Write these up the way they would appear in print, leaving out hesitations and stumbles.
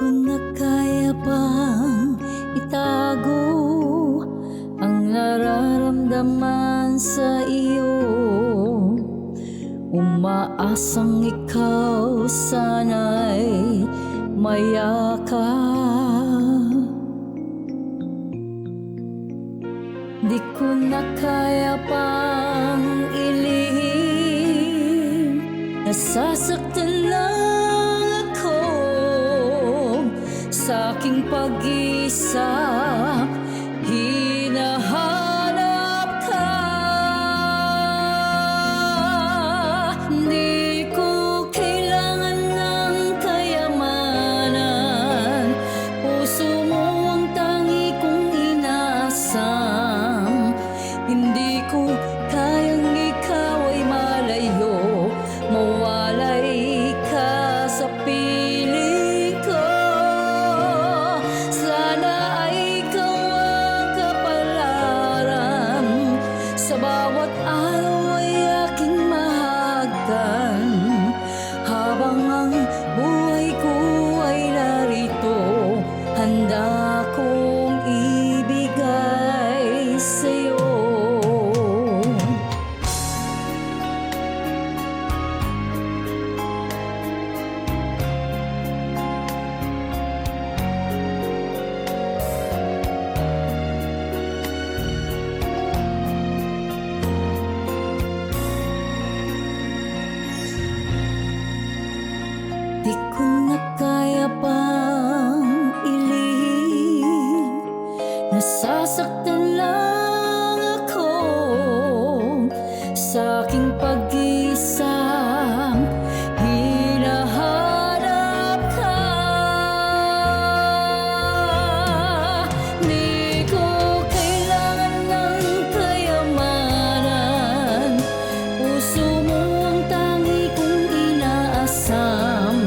ko na kaya pang itago ang nararamdaman sa iyo. Umaasang ikaw sana'y mayakap. Di ko na kaya pang ilihim, nasasaktan lang ako sa aking pag-isa. Hinahanap ka, di ko kailangan ng kayamanan. Puso mo ang tangi kong inaasam. Hindi ko kayang ikaw ay malayo, mawalay ka sa piling ko. Sana ay ikaw ang kapalaran, sa bawat araw ay aking mahagdan. Habang ang buhay ko ay narito, handa kong ibigay sa'yo. Di ko na kaya pang ilihim, nasasaktan lang ako sa aking pag-isa. Hinahanap ka, di ko kailangan ng kayamanan. Puso mo ang tangi kong inaasam.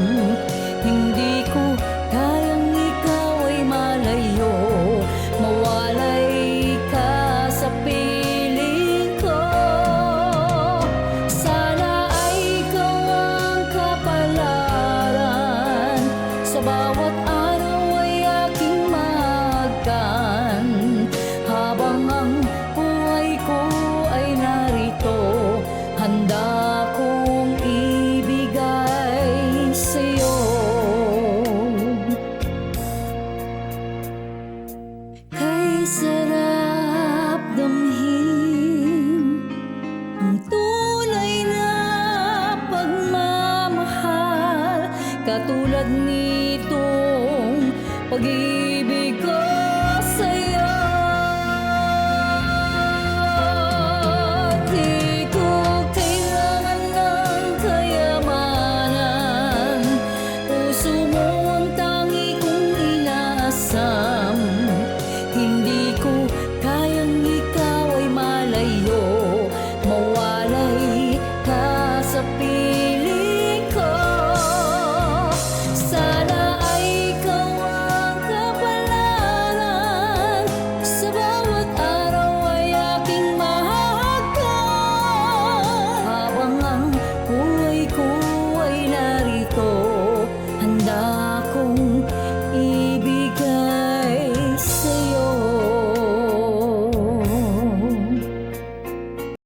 Hindi ko kayang ikaw ay malayo, mawalay ka sa piling ko. Sana ay ikaw ang kapalaran, sa bawat araw ay aking mahagdan. Habang ang buhay ko ay narito, handa kong ibigay sa'yo. Kay sarap damhin ang tunay na pagmamahal, katulad nitong pag-ibig ko.